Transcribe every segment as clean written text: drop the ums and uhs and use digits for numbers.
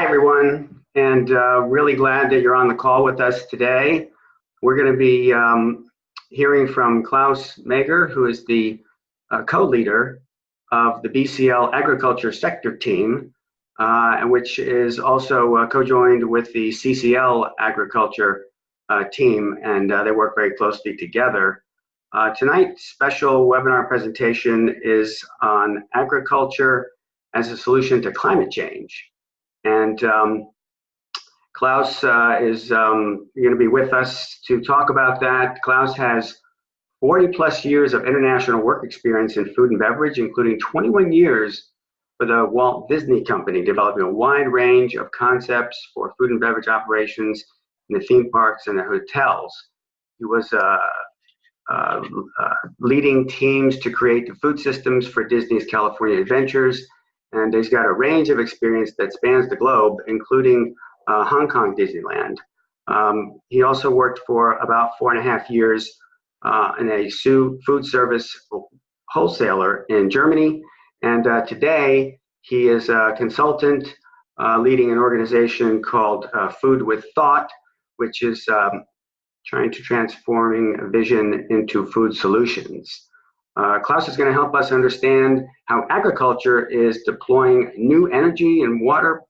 everyone, and really glad that you're on the call with us today. We're going to be hearing from Klaus Mager, who is the co-leader of the BCL Agriculture sector team, which is also co-joined with the CCL Agriculture team, and they work very closely together. Tonight's special webinar presentation is on agriculture as a solution to climate change. And Klaus is going to be with us to talk about that. Klaus has 40 plus years of international work experience in food and beverage, including 21 years for the Walt Disney Company, developing a wide range of concepts for food and beverage operations in the theme parks and the hotels. He was leading teams to create the food systems for Disney's California Adventures, and he's got a range of experience that spans the globe, including Hong Kong Disneyland. He also worked for about 4.5 years in a food service wholesaler in Germany, and today he is a consultant leading an organization called Food with Thought, which is trying to transforming vision into food solutions. Klaus is going to help us understand how agriculture is deploying new energy and water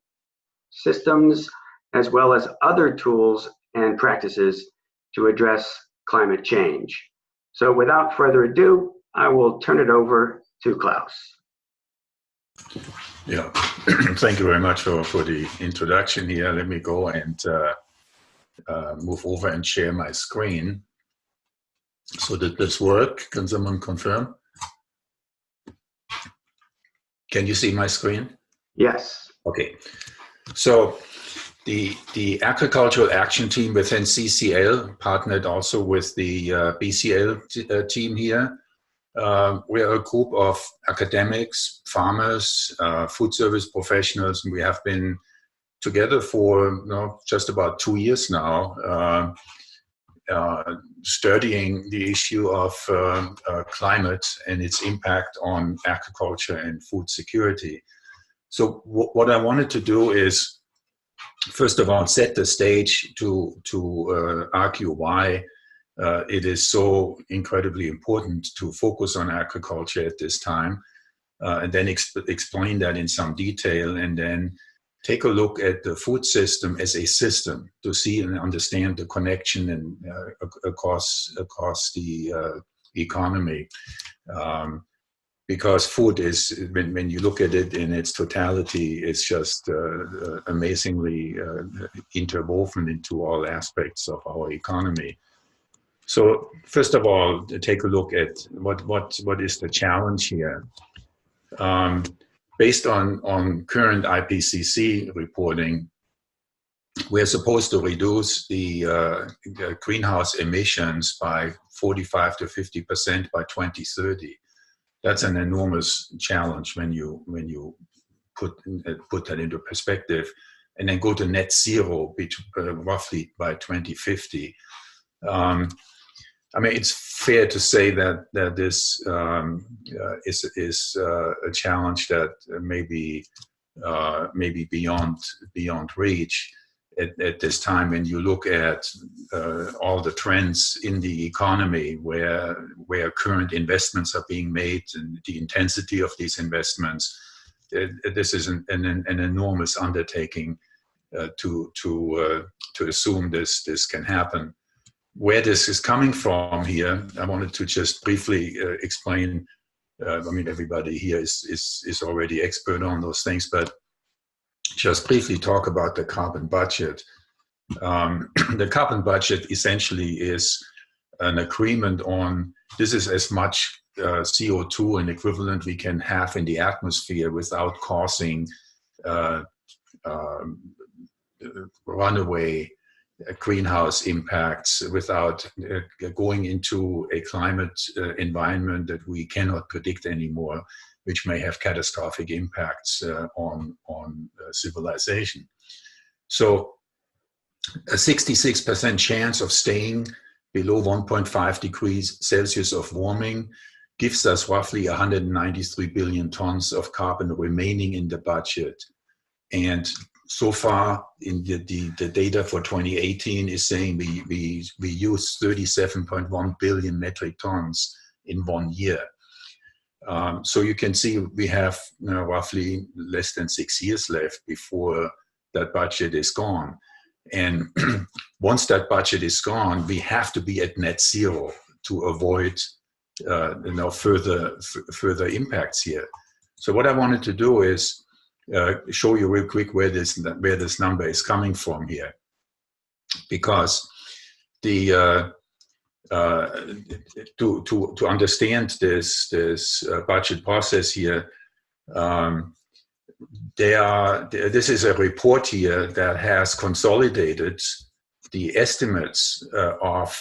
systems, as well as other tools and practices to address climate change. So without further ado, I will turn it over to Klaus. Yeah, thank you very much for the introduction here. Let me go and move over and share my screen. So did this work? Can someone confirm? Can you see my screen? Yes. Okay. So the Agricultural Action Team within CCL partnered also with the BCL team here. We are a group of academics, farmers, food service professionals, and we have been together for just about 2 years now, studying the issue of climate and its impact on agriculture and food security. So what I wanted to do is, first of all, set the stage to argue why it is so incredibly important to focus on agriculture at this time, and then explain that in some detail, and then take a look at the food system as a system to see and understand the connection and across the economy. Because food is, when you look at it in its totality, it's just amazingly interwoven into all aspects of our economy. So first of all, take a look at what is the challenge here. Based on current IPCC reporting, we're supposed to reduce the greenhouse emissions by 45 to 50% by 2030. That's an enormous challenge when you put that into perspective, and then go to net zero roughly by 2050. I mean, it's fair to say that this is a challenge that may be beyond reach at this time. When you look at all the trends in the economy, where current investments are being made and the intensity of these investments, this is an enormous undertaking to assume this can happen. Where this is coming from here, I wanted to just briefly explain. I mean, everybody here is already expert on those things, but just briefly talk about the carbon budget. The carbon budget essentially is an agreement on, this is as much CO2 and equivalent we can have in the atmosphere without causing runaway greenhouse impacts, without going into a climate environment that we cannot predict anymore, which may have catastrophic impacts on civilization. So a 66% chance of staying below 1.5 degrees Celsius of warming gives us roughly 193 billion tons of carbon remaining in the budget. And so far, in the data for 2018 is saying we use 37.1 billion metric tons in 1 year. So you can see we have roughly less than 6 years left before that budget is gone. And once that budget is gone, we have to be at net zero to avoid further impacts here. So what I wanted to do is show you real quick where this number is coming from here, because the to understand this budget process here, this is a report here that has consolidated the estimates of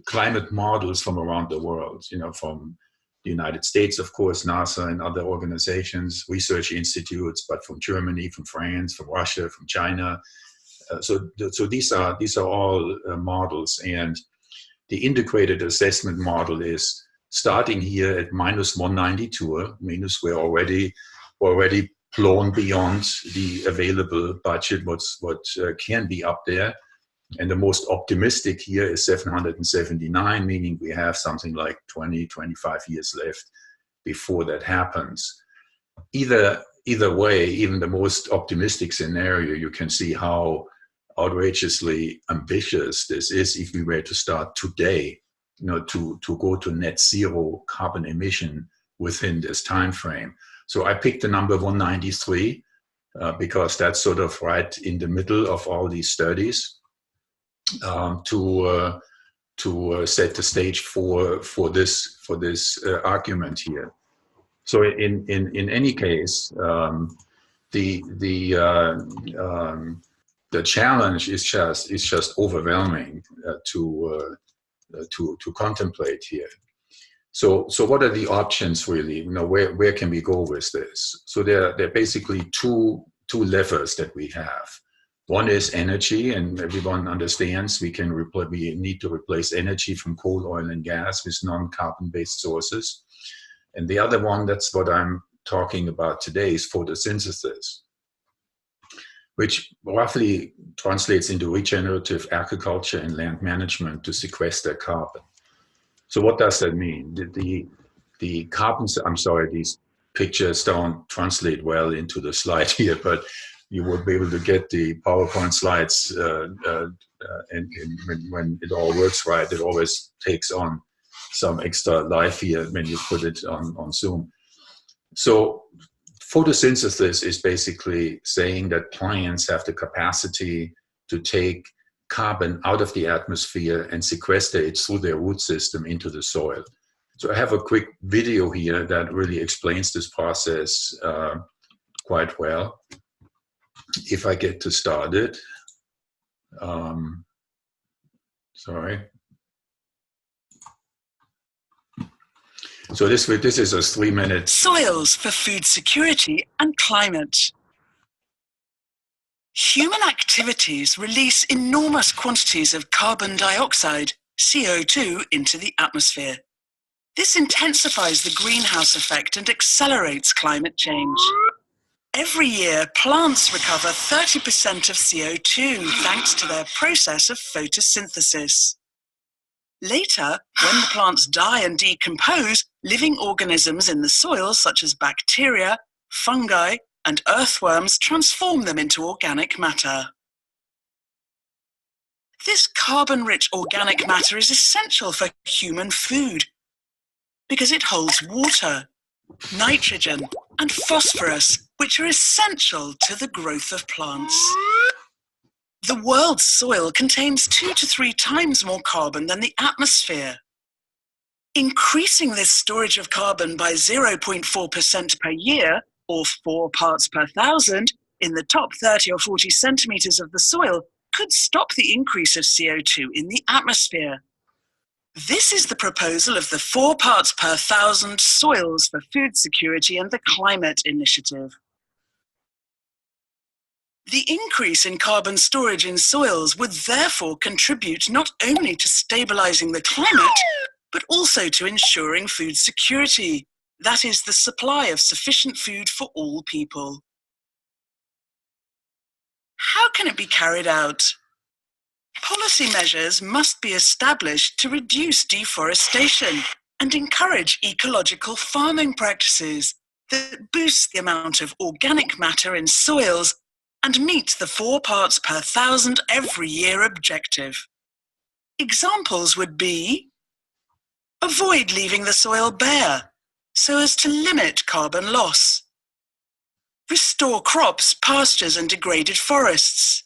climate models from around the world, from the United States, of course, NASA and other organizations, research institutes, but from Germany, from France, from Russia, from China. So these are all models, and the integrated assessment model is starting here at -192, means we're already blown beyond the available budget, what can be up there. And the most optimistic here is 779, meaning we have something like 20-25 years left before that happens. Either way, even the most optimistic scenario, you can see how outrageously ambitious this is if we were to start today, to go to net zero carbon emission within this time frame. So I picked the number 193 because that's sort of right in the middle of all these studies, to set the stage for this argument here. So in any case, the challenge is just overwhelming to contemplate here. So what are the options really? Where can we go with this? So there are basically two levers that we have. One is energy, and everyone understands we need to replace energy from coal, oil, and gas with non-carbon-based sources. And the other one, that's what I'm talking about today, is photosynthesis, which roughly translates into regenerative agriculture and land management to sequester carbon. So what does that mean? The carbon, I'm sorry, these pictures don't translate well into the slide here, but you will be able to get the PowerPoint slides, and when it all works right, it always takes on some extra life here when you put it on Zoom. So photosynthesis is basically saying that plants have the capacity to take carbon out of the atmosphere and sequester it through their root system into the soil. So I have a quick video here that really explains this process quite well. If I get to start it, sorry. So this is a 3-minute. Soils for food security and climate. Human activities release enormous quantities of carbon dioxide, CO2, into the atmosphere. This intensifies the greenhouse effect and accelerates climate change. Every year, plants recover 30% of CO2 thanks to their process of photosynthesis. Later, when the plants die and decompose, living organisms in the soil, such as bacteria, fungi, and earthworms, transform them into organic matter. This carbon-rich organic matter is essential for human food because it holds water, nitrogen, and phosphorus, which are essential to the growth of plants. The world's soil contains 2 to 3 times more carbon than the atmosphere. Increasing this storage of carbon by 0.4% per year, or 4 parts per thousand, in the top 30 or 40 centimeters of the soil could stop the increase of CO2 in the atmosphere. This is the proposal of the 4 parts per thousand Soils for Food Security and the Climate Initiative. The increase in carbon storage in soils would therefore contribute not only to stabilizing the climate, but also to ensuring food security, that is, the supply of sufficient food for all people. How can it be carried out? Policy measures must be established to reduce deforestation and encourage ecological farming practices that boost the amount of organic matter in soils and meet the 4 parts per thousand every year objective. Examples would be: avoid leaving the soil bare so as to limit carbon loss. Restore crops, pastures, and degraded forests.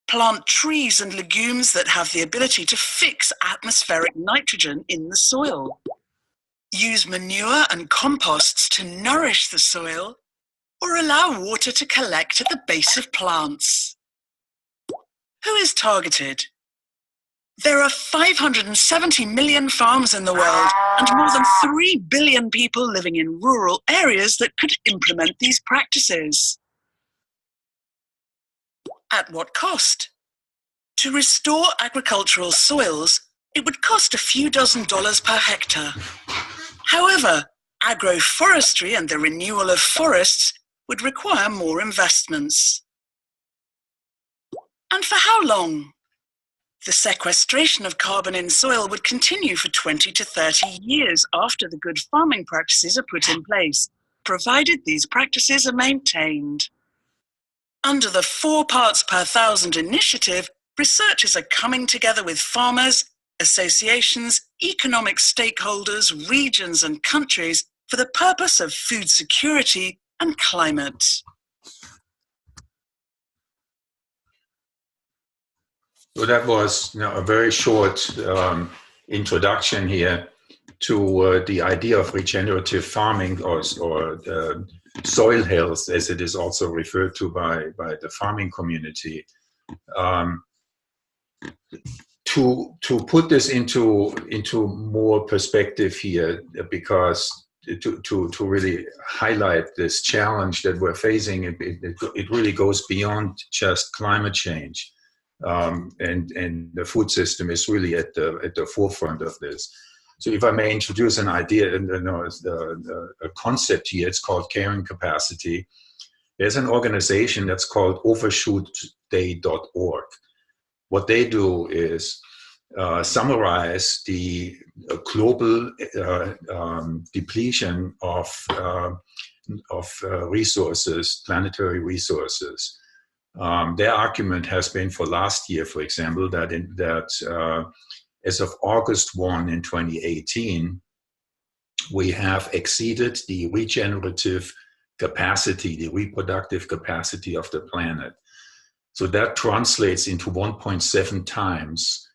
Plant trees and legumes that have the ability to fix atmospheric nitrogen in the soil. Use manure and composts to nourish the soil, or allow water to collect at the base of plants. Who is targeted? There are 570 million farms in the world and more than 3 billion people living in rural areas that could implement these practices. At what cost? To restore agricultural soils, it would cost a few $dozen per hectare. However, agroforestry and the renewal of forests would require more investments. And for how long? The sequestration of carbon in soil would continue for 20 to 30 years after the good farming practices are put in place, provided these practices are maintained. Under the 4 parts per thousand initiative, researchers are coming together with farmers, associations, economic stakeholders, regions, and countries for the purpose of food security and climate. So that was a very short introduction here to the idea of regenerative farming or soil health, as it is also referred to by the farming community. To put this into more perspective here, because to really highlight this challenge that we're facing, it really goes beyond just climate change. And the food system is really at the forefront of this. So if I may introduce an idea, a concept here, it's called carrying capacity. There's an organization that's called overshootday.org. What they do is summarize the global depletion of resources, planetary resources. Their argument has been for last year, for example, that as of August 1 in 2018, we have exceeded the regenerative capacity, the reproductive capacity of the planet. So that translates into 1.7 times,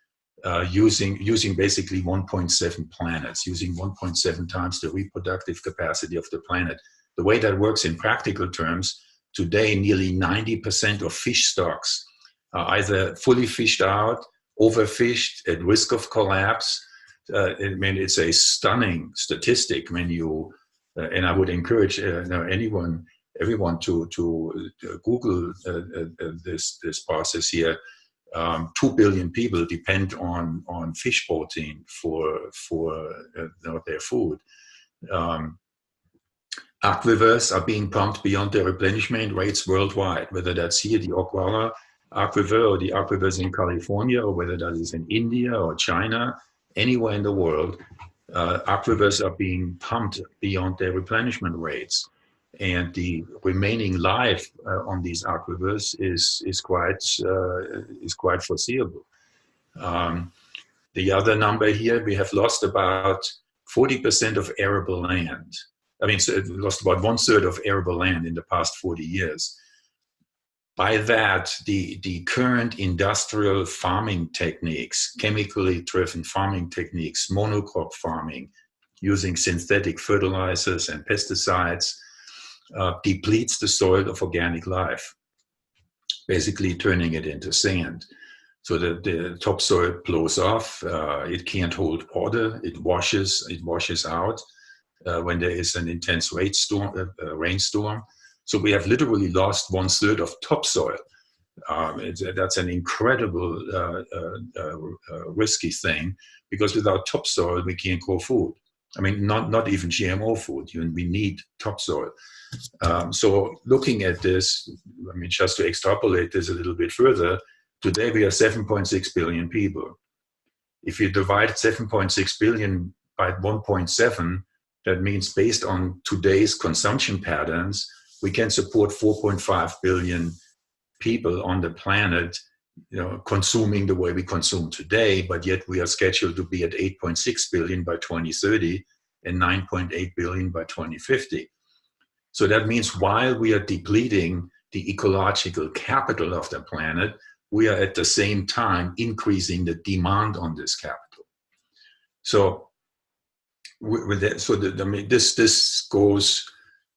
using basically 1.7 planets, using 1.7 times the reproductive capacity of the planet. The way that works in practical terms, today, nearly 90% of fish stocks are either fully fished out, overfished, at risk of collapse. I mean, it's a stunning statistic when you, and I would encourage everyone to Google this process here. 2 billion people depend on fish protein for their food. Aquifers are being pumped beyond their replenishment rates worldwide, whether that's here, the Aquaculture aquifer, or the aquifers in California, or whether that is in India or China, anywhere in the world, aquifers are being pumped beyond their replenishment rates. And the remaining life on these aquifers is quite foreseeable. The other number here, we have lost about 40% of arable land. I mean, so it lost about 1/3 of arable land in the past 40 years. By that, the current industrial farming techniques, chemically driven farming techniques, monocrop farming, using synthetic fertilizers and pesticides, depletes the soil of organic life, basically turning it into sand. So the topsoil blows off, it can't hold water, it washes out when there is an intense rainstorm. So we have literally lost 1/3 of topsoil. That's an incredible risky thing, because without topsoil we can't grow food. I mean, not even GMO food. We need topsoil. So looking at this, I mean, just to extrapolate this a little bit further, today we are 7.6 billion people. If you divide 7.6 billion by 1.7, that means based on today's consumption patterns, we can support 4.5 billion people on the planet, consuming the way we consume today, but yet we are scheduled to be at 8.6 billion by 2030 and 9.8 billion by 2050. So that means while we are depleting the ecological capital of the planet, we are at the same time increasing the demand on this capital. So, this goes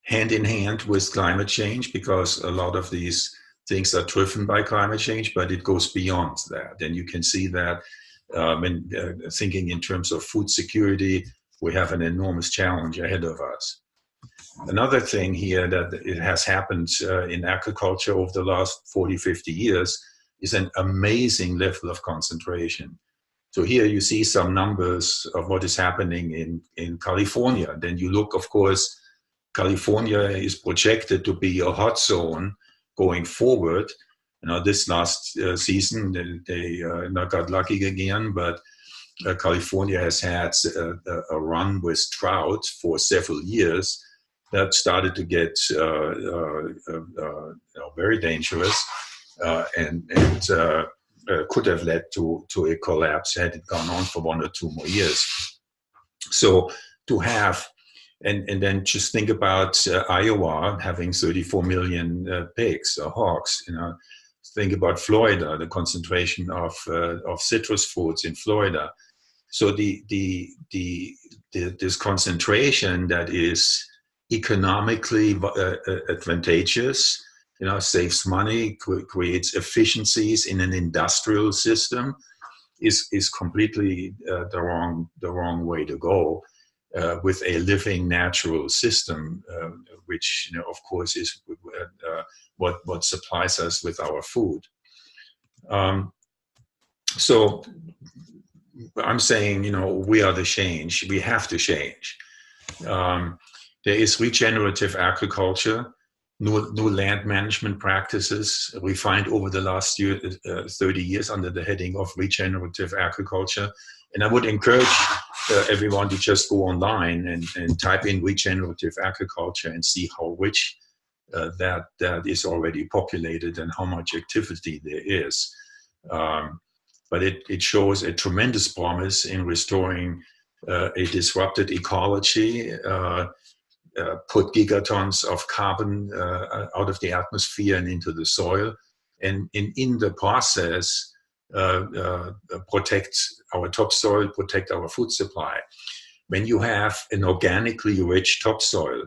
hand in hand with climate change, because a lot of these things are driven by climate change, but it goes beyond that. And you can see that when thinking in terms of food security, we have an enormous challenge ahead of us. Another thing here that it has happened in agriculture over the last 40, 50 years is an amazing level of concentration. So here you see some numbers of what is happening in California. Then you look, of course, California is projected to be a hot zone going forward. This last season, they not got lucky again, but California has had a run with drought for several years that started to get very dangerous and could have led to a collapse had it gone on for 1 or 2 more years. So to have, and then just think about Iowa having 34 million pigs or hogs. Think about Florida, the concentration of citrus fruits in Florida. So this concentration that is economically advantageous, saves money, creates efficiencies in an industrial system, is completely the wrong way to go with a living natural system, which of course is what supplies us with our food. So I'm saying, we are the change. We have to change. There is regenerative agriculture, new land management practices we find over the last 30 years under the heading of regenerative agriculture. And I would encourage everyone to just go online and type in regenerative agriculture and see how rich that is already populated and how much activity there is. But it shows a tremendous promise in restoring a disrupted ecology, put gigatons of carbon out of the atmosphere and into the soil, and in the process protect our topsoil, protect our food supply. When you have an organically rich topsoil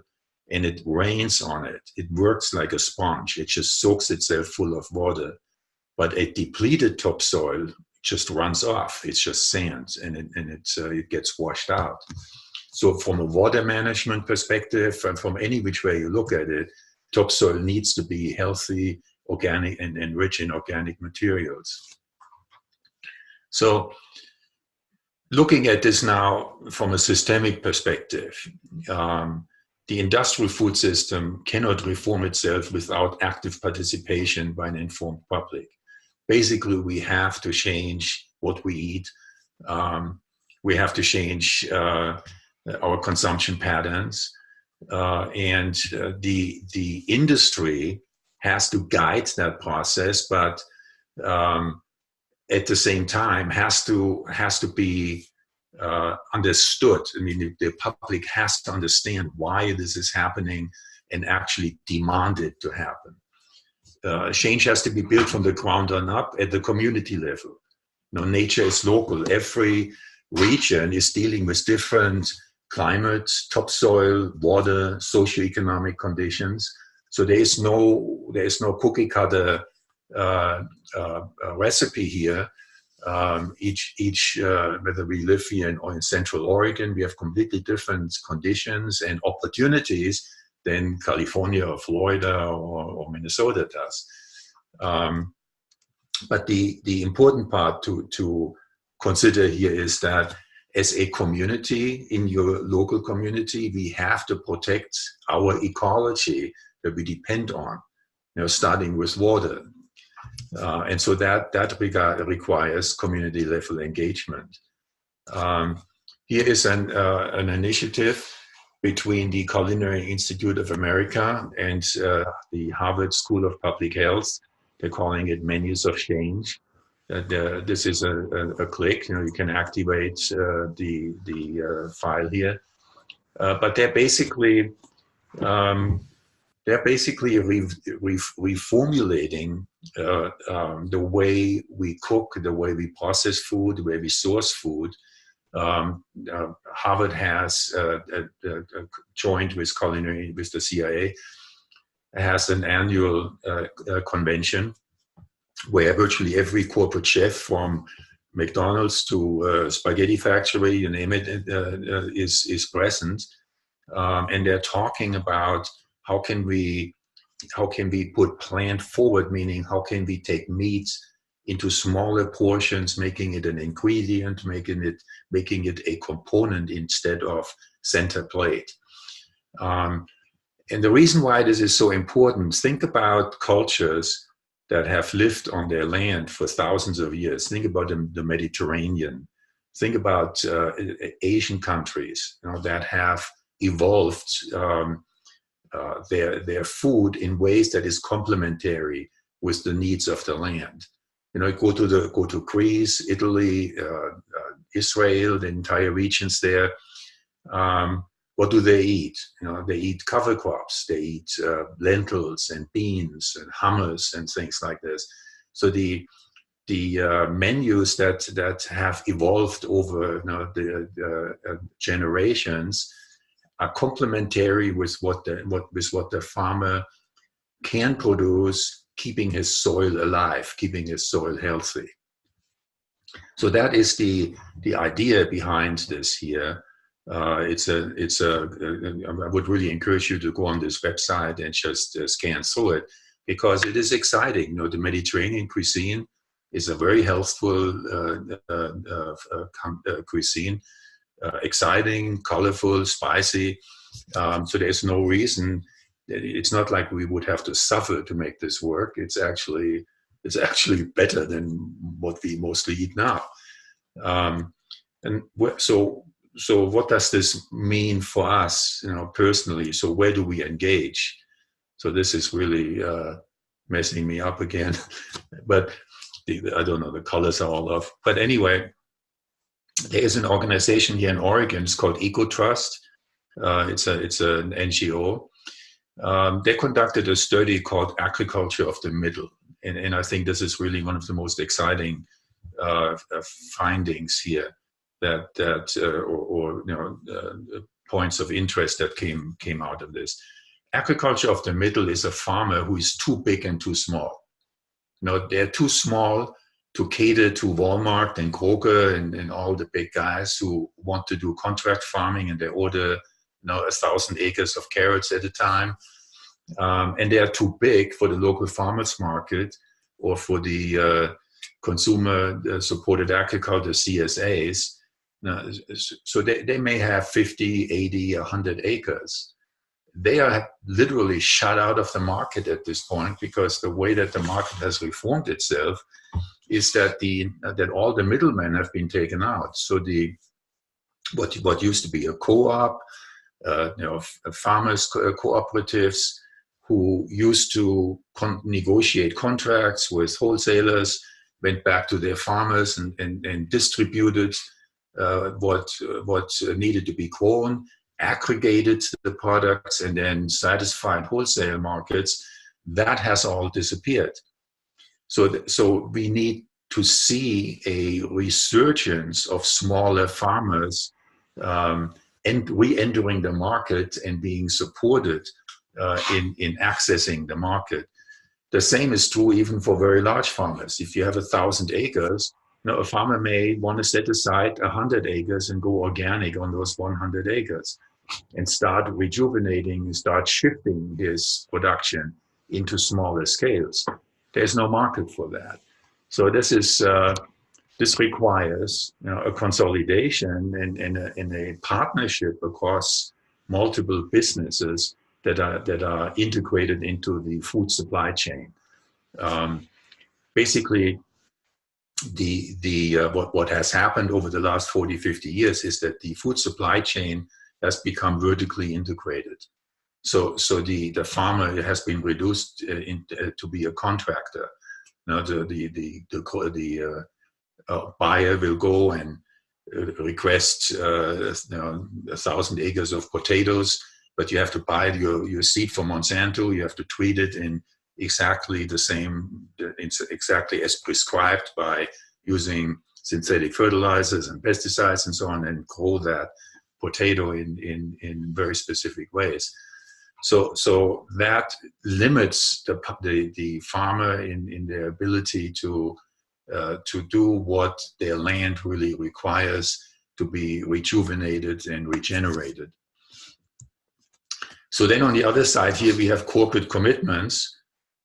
and it rains on it, it works like a sponge. It just soaks itself full of water. But a depleted topsoil just runs off. It's just sand, and it gets washed out. So from a water management perspective, and from any which way you look at it, topsoil needs to be healthy, organic, and rich in organic materials. So looking at this now from a systemic perspective, the industrial food system cannot reform itself without active participation by an informed public. Basically, we have to change what we eat. We have to change our consumption patterns, and the industry has to guide that process, but at the same time has to be understood. I mean, the public has to understand why this is happening and actually demand it to happen. Change has to be built from the ground on up at the community level. Nature is local. Every region is dealing with different climates, topsoil, water, socioeconomic conditions. So there is no cookie cutter recipe here. Each whether we live here in Central Oregon, we have completely different conditions and opportunities than California or Florida or Minnesota does. But the important part to consider here is that as a community, in your local community, we have to protect our ecology that we depend on, starting with water. And so that requires community level engagement. Here is an initiative between the Culinary Institute of America and the Harvard School of Public Health. They're calling it Menus of Change. This is a click. You can activate the file here, but they're basically reformulating the way we cook, the way we process food, the way we source food. Harvard has joined with the CIA, has an annual convention where virtually every corporate chef, from McDonald's to Spaghetti Factory, you name it, is present, and they're talking about how can we put plant forward, meaning how can we take meat into smaller portions, making it an ingredient, making it a component instead of center plate. And the reason why this is so important, think about cultures that have lived on their land for thousands of years. Think about the Mediterranean. Think about Asian countries, that have evolved their food in ways that is complementary with the needs of the land. Go to Greece, Italy, Israel, the entire regions there. What do they eat? They eat cover crops. They eat lentils and beans and hummus and things like this. So the menus that have evolved over the generations are complementary with what the farmer can produce, keeping his soil alive, keeping his soil healthy. So that is the idea behind this here. I would really encourage you to go on this website and just scan through it, because it is exciting. The Mediterranean cuisine is a very healthful cuisine, exciting, colorful, spicy. So there's no reason. It's not like we would have to suffer to make this work. It's actually better than what we mostly eat now. So what does this mean for us, personally? So where do we engage? So this is really messing me up again, but I don't know, the colors are all off. But anyway, there is an organization here in Oregon. It's called EcoTrust. It's an NGO. They conducted a study called Aquaculture of the Middle, and I think this is really one of the most exciting findings here. Points of interest that came out of this. Aquaculture of the Middle is a farmer who is too big and too small. They're too small to cater to Walmart and Kroger and all the big guys who want to do contract farming, and they order 1,000 acres of carrots at a time. And they are too big for the local farmers market or for the consumer supported agriculture, CSAs. So they may have 50, 80, 100 acres. They are literally shut out of the market at this point, because the way that the market has reformed itself is that that all the middlemen have been taken out. So what used to be a co-op, farmers cooperatives who used to negotiate contracts with wholesalers, went back to their farmers and distributed what needed to be grown, aggregated the products, and then satisfied wholesale markets. That has all disappeared. So we need to see a resurgence of smaller farmers and re-entering the market and being supported in accessing the market. The same is true even for very large farmers. If you have 1,000 acres, a farmer may want to set aside 100 acres and go organic on those 100 acres and start rejuvenating and start shifting his production into smaller scales. There's no market for that. So this is this requires, a consolidation and a partnership across multiple businesses that are integrated into the food supply chain. Basically, what has happened over the last 40, 50 years is that the food supply chain has become vertically integrated. So the farmer has been reduced to be a contractor. Now the buyer will go and request 1,000 acres of potatoes, but you have to buy your seed from Monsanto. You have to treat it in exactly the same, exactly as prescribed by using synthetic fertilizers and pesticides and so on, and grow that potato in very specific ways. So that limits the farmer in their ability to do what their land really requires to be rejuvenated and regenerated. So then on the other side here, we have corporate commitments.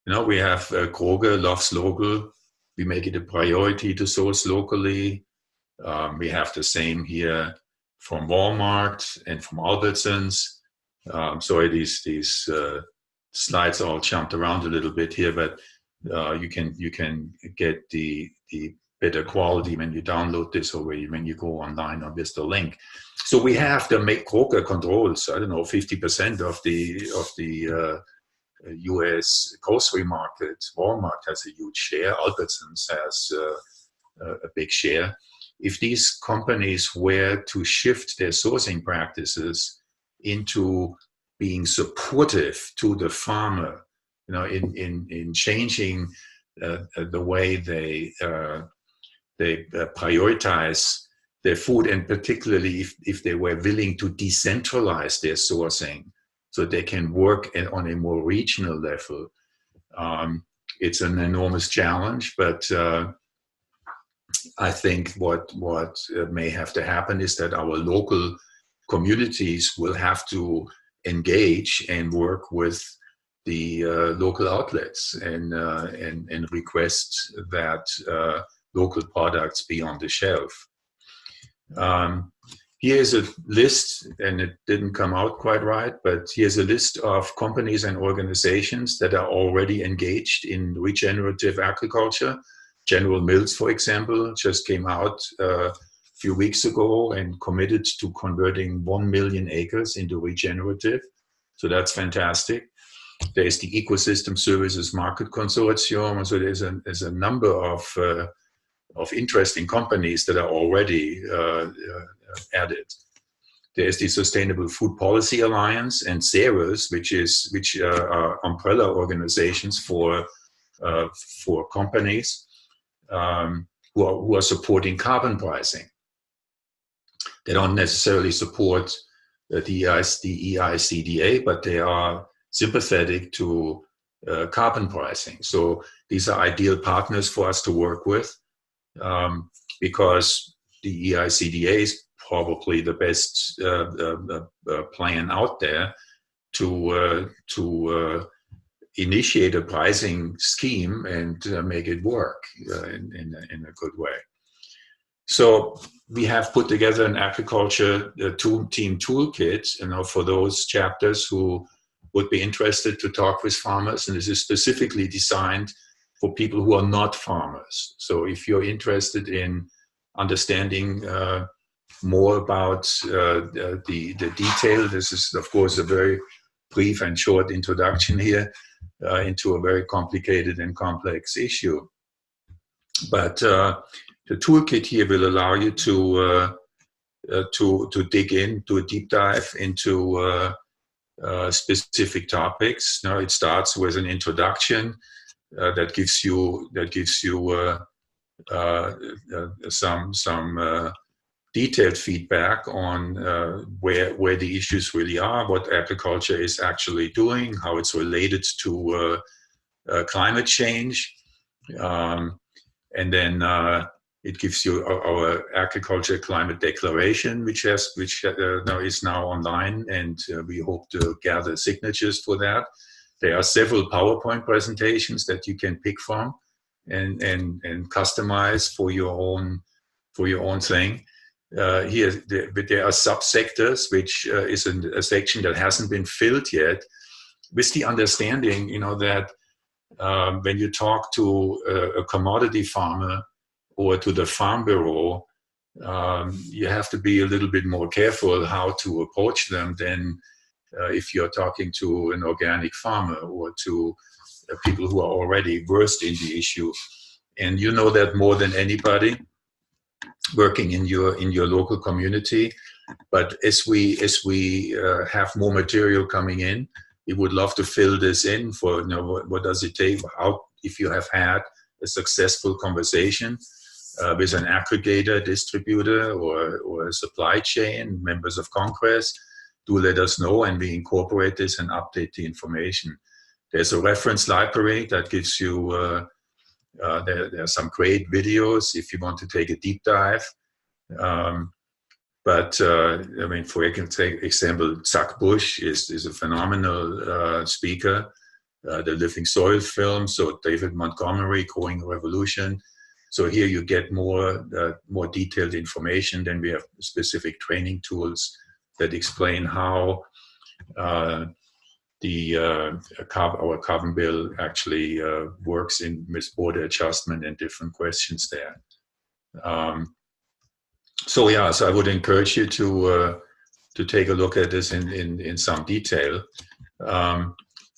We have Kroger loves local. We make it a priority to source locally. We have the same here from Walmart and from Albertsons. Sorry, these slides all jumped around a little bit here, but you can get the better quality when you download this, or when you go online on this link. So we have the Kroger controls, 50% of the U.S. grocery market. Walmart has a huge share. Albertsons has a big share. If these companies were to shift their sourcing practices into being supportive to the farmer, in changing the way they prioritize their food, and particularly if they were willing to decentralize their sourcing so they can work on a more regional level. It's an enormous challenge, but I think what may have to happen is that our local communities will have to engage and work with the local outlets and request that local products be on the shelf. Here's a list, and it didn't come out quite right, but here's a list of companies and organizations that are already engaged in regenerative agriculture. General Mills, for example, just came out a few weeks ago and committed to converting 1 million acres into regenerative. So that's fantastic. There's the Ecosystem Services Market Consortium. So there's a number of interesting companies that are already added. There's the Sustainable Food Policy Alliance and CERES, which are umbrella organizations for companies who are supporting carbon pricing. They don't necessarily support the EICDA, but they are sympathetic to carbon pricing. So these are ideal partners for us to work with, because the EICDA is probably the best plan out there to initiate a pricing scheme and make it work in a good way. So we have put together an agriculture team toolkit, for those chapters who would be interested to talk with farmers, and this is specifically designed for people who are not farmers. So if you're interested in understanding more about the detail, this is of course a very brief and short introduction here into a very complicated and complex issue. But the toolkit here will allow you to dig in, do a deep dive into specific topics. Now it starts with an introduction that gives you some detailed feedback on where the issues really are, what agriculture is actually doing, how it's related to climate change, and then it gives you our agriculture climate declaration, which now is online, and we hope to gather signatures for that. There are several PowerPoint presentations that you can pick from. and customize for your own thing. But there are subsectors, which is a section that hasn't been filled yet, with the understanding, that when you talk to a commodity farmer or to the farm bureau, you have to be a little bit more careful how to approach them than if you're talking to an organic farmer or to people who are already versed in the issue. And you know that more than anybody working in your local community. But as we have more material coming in, we would love to fill this in for, what does it take? How, if you have had a successful conversation with an aggregator, distributor, or a supply chain, members of Congress, do let us know, and we incorporate this and update the information. There's a reference library that gives you, there are some great videos if you want to take a deep dive. But for example, Zach Bush is a phenomenal speaker. The Living Soil film, so David Montgomery, Growing a Revolution. So here you get more detailed information. Then we have specific training tools that explain how our carbon bill actually works with border adjustment and different questions there. So I would encourage you to take a look at this in some detail.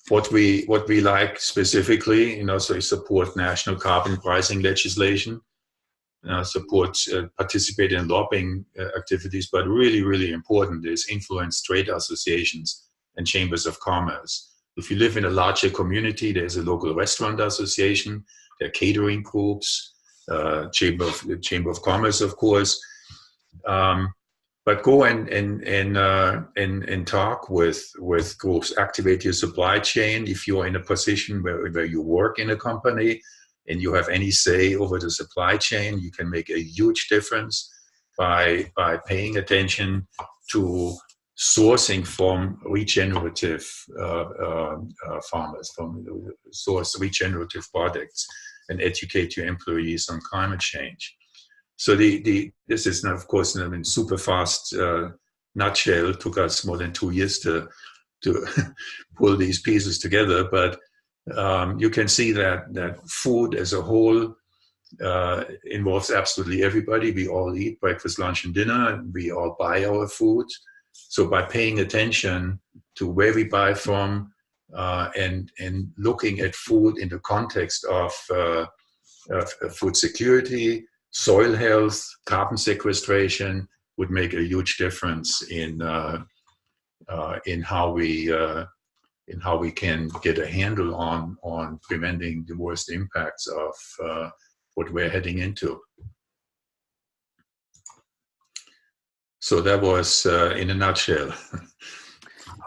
What we like specifically, so support national carbon pricing legislation, participate in lobbying activities, but really, really important is influence trade associations and chambers of commerce. If you live in a larger community, there's a local restaurant association, there are catering groups, Chamber of Commerce, of course. But go and talk with groups, activate your supply chain. If you're in a position where you work in a company and you have any say over the supply chain, you can make a huge difference by paying attention to sourcing from regenerative farmers, source regenerative products, and educate your employees on climate change. So this is, of course, in super fast nutshell. It took us more than 2 years to pull these pieces together, but you can see that food as a whole involves absolutely everybody. We all eat breakfast, lunch, and dinner, and we all buy our food. So by paying attention to where we buy from and looking at food in the context of food security, soil health, carbon sequestration, would make a huge difference in how we can get a handle on preventing the worst impacts of what we're heading into. So that was in a nutshell.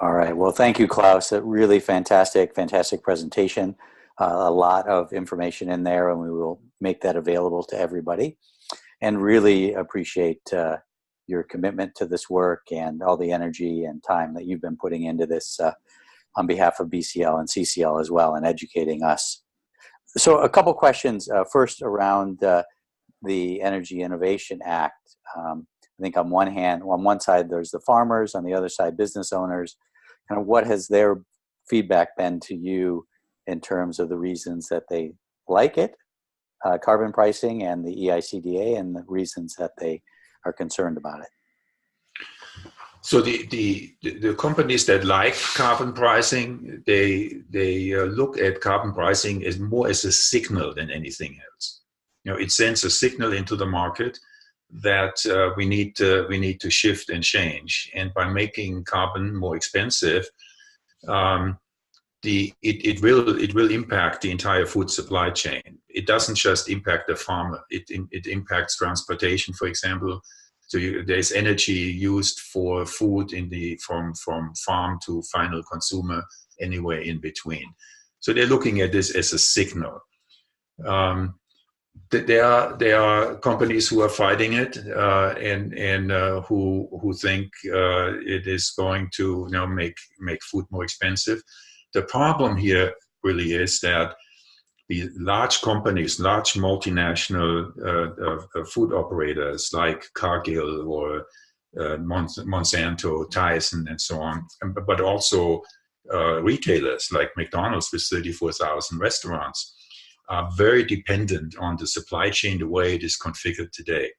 All right. Well, thank you, Klaus. A really fantastic presentation. A lot of information in there, and we will make that available to everybody. And really appreciate your commitment to this work and all the energy and time that you've been putting into this on behalf of BCL and CCL as well, and educating us. So a couple questions. First, around the Energy Innovation Act. I think on one side there's the farmers, on the other side business owners. Kind of what has their feedback been to you in terms of the reasons that they like it, carbon pricing and the EICDA, and the reasons that they are concerned about it? So the companies that like carbon pricing, they look at carbon pricing as more as a signal than anything else. It sends a signal into the market that we need to shift and change. And by making carbon more expensive, it will impact the entire food supply chain. It doesn't just impact the farmer. It impacts transportation, for example. So there's energy used for food from farm to final consumer, anywhere in between. So they're looking at this as a signal. There are companies who are fighting it and who think it is going to make food more expensive. The problem here really is that the large companies, large multinational food operators like Cargill or Monsanto, Tyson, and so on, but also retailers like McDonald's with 34,000 restaurants are very dependent on the supply chain the way it is configured today.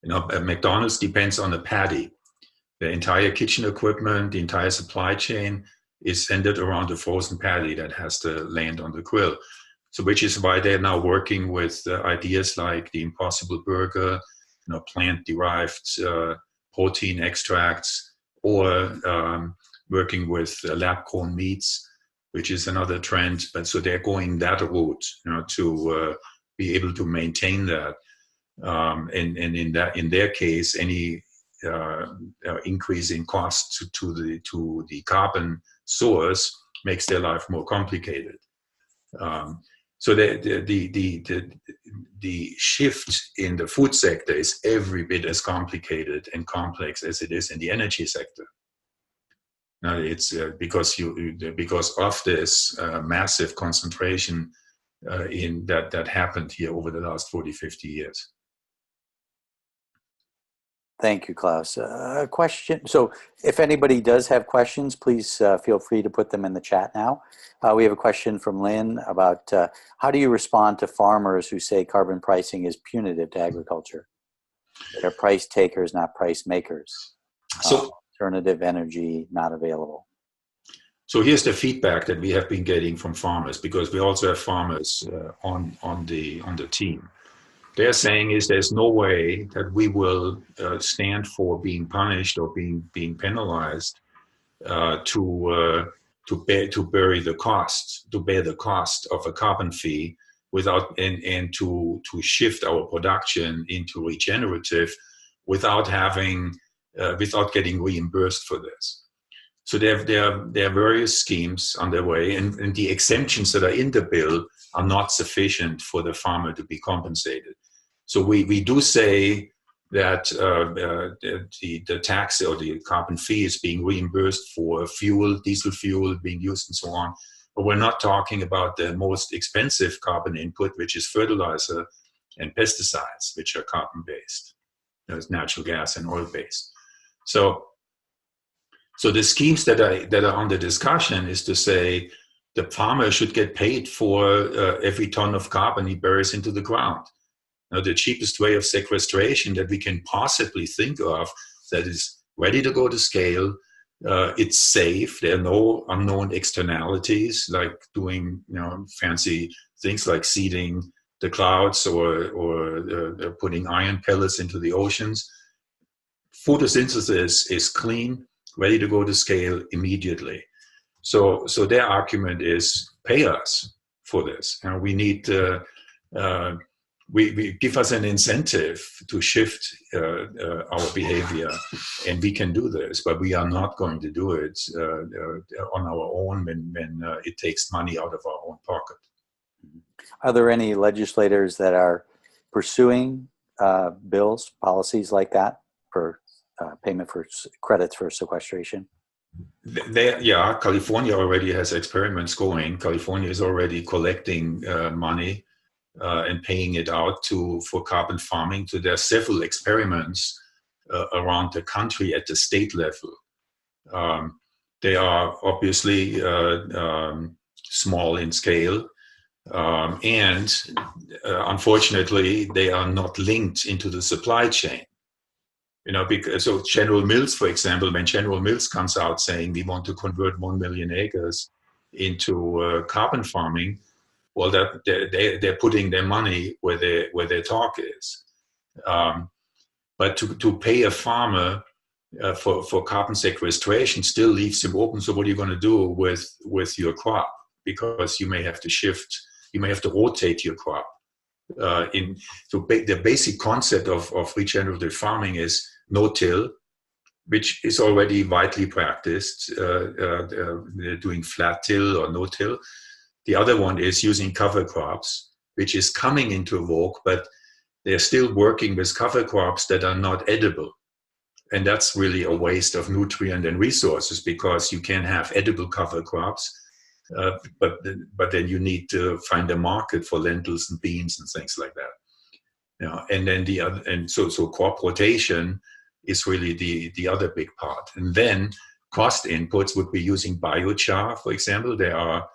McDonald's depends on the patty. The entire kitchen equipment, the entire supply chain is centered around the frozen patty that has to land on the grill. So, which is why they're now working with ideas like the Impossible Burger, plant-derived protein extracts, or working with lab-grown meats, which is another trend. But so they're going that route, to be able to maintain that. And in their case, any increase in cost to the carbon source makes their life more complicated. So the shift in the food sector is every bit as complicated and complex as it is in the energy sector. Now it's because of this massive concentration in that happened here over the last 40, 50 years. Thank you, Klaus. Question. So if anybody does have questions, please feel free to put them in the chat now. We have a question from Lynn about how do you respond to farmers who say carbon pricing is punitive to agriculture? They're price takers, not price makers. So alternative energy not available. So here's the feedback that we have been getting from farmers, because we also have farmers on the team. They're saying is there's no way that we will stand for being punished or being penalized to bear the cost of a carbon fee without and to shift our production into regenerative without getting reimbursed for this. So there are various schemes underway, and the exemptions that are in the bill are not sufficient for the farmer to be compensated. So we do say that the tax or the carbon fee is being reimbursed for fuel, diesel fuel being used and so on. But we're not talking about the most expensive carbon input, which is fertilizer and pesticides, which are carbon-based. There's natural gas and oil-based. So the schemes that are under discussion is to say the farmer should get paid for every ton of carbon he buries into the ground. Now, the cheapest way of sequestration that we can possibly think of that is ready to go to scale, it's safe. There are no unknown externalities like doing fancy things like seeding the clouds or putting iron pellets into the oceans. Photosynthesis is clean, ready to go to scale immediately. So their argument is pay us for this, and we need we give us an incentive to shift our behavior, and we can do this, but we are not going to do it on our own when it takes money out of our own pocket. Are there any legislators that are pursuing bills, policies like that for payment for credits for sequestration? California already has experiments going. California is already collecting money and paying it out for carbon farming. So there are several experiments around the country at the state level. They are obviously small in scale, and unfortunately, they are not linked into the supply chain. So General Mills, for example, when General Mills comes out saying we want to convert 1 million acres into carbon farming, well, they're putting their money where their talk is. But to pay a farmer for carbon sequestration still leaves him open. So what are you going to do with your crop? Because you may have to shift, you may have to rotate your crop. The basic concept of regenerative farming is no-till, which is already widely practiced. They're doing flat till or no-till. The other one is using cover crops, which is coming into vogue, but they're still working with cover crops that are not edible. And that's really a waste of nutrient and resources, because you can have edible cover crops But then you need to find a market for lentils and beans and things like that. And then the other, and so crop rotation is really the other big part. And then cost inputs would be using biochar, for example. There are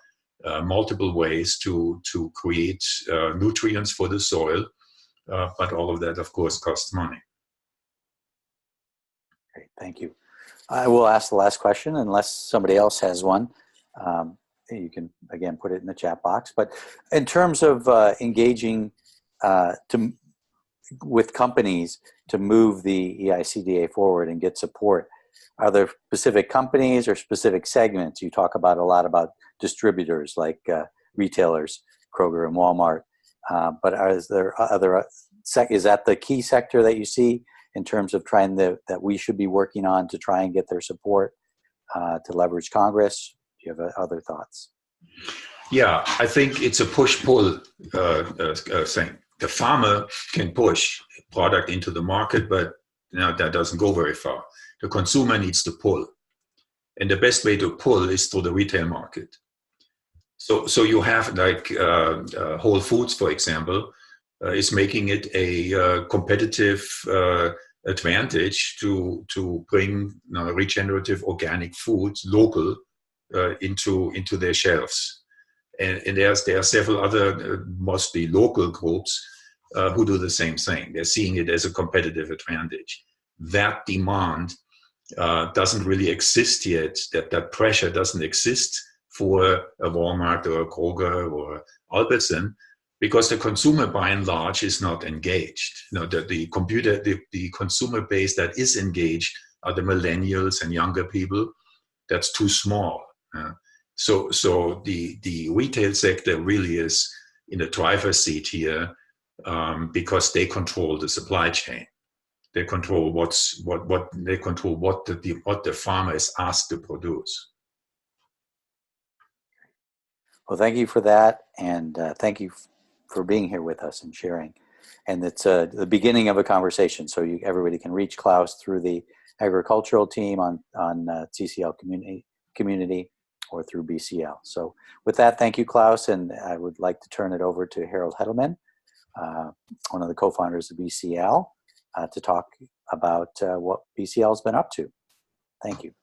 multiple ways to create nutrients for the soil, but all of that, of course, costs money. Great, thank you. I will ask the last question unless somebody else has one. You can, again, put it in the chat box. But in terms of engaging with companies to move the EICDA forward and get support, are there specific companies or specific segments? You talk about a lot about distributors like retailers, Kroger and Walmart. But is there other, is that the key sector that you see in terms of trying that we should be working on to try and get their support to leverage Congress? Do you have other thoughts? Yeah, I think it's a push-pull thing. The farmer can push product into the market, but that doesn't go very far. The consumer needs to pull. And the best way to pull is through the retail market. So you have like Whole Foods, for example, is making it a competitive advantage to bring regenerative organic foods, local, into their shelves. And there are several other, mostly local groups who do the same thing. They're seeing it as a competitive advantage. That demand doesn't really exist yet. That pressure doesn't exist for a Walmart or a Kroger or Albertson, because the consumer, by and large, is not engaged. The consumer base that is engaged are the millennials and younger people. That's too small. So the retail sector really is in the driver's seat here, because they control the supply chain. They control what the farmer is asked to produce. Well, thank you for that, and thank you for being here with us and sharing. And it's the beginning of a conversation, so everybody can reach Klaus through the agricultural team on CCL community or through BCL. So with that, thank you, Klaus, and I would like to turn it over to Harold Hedelman, one of the co-founders of BCL, to talk about what BCL has been up to. Thank you.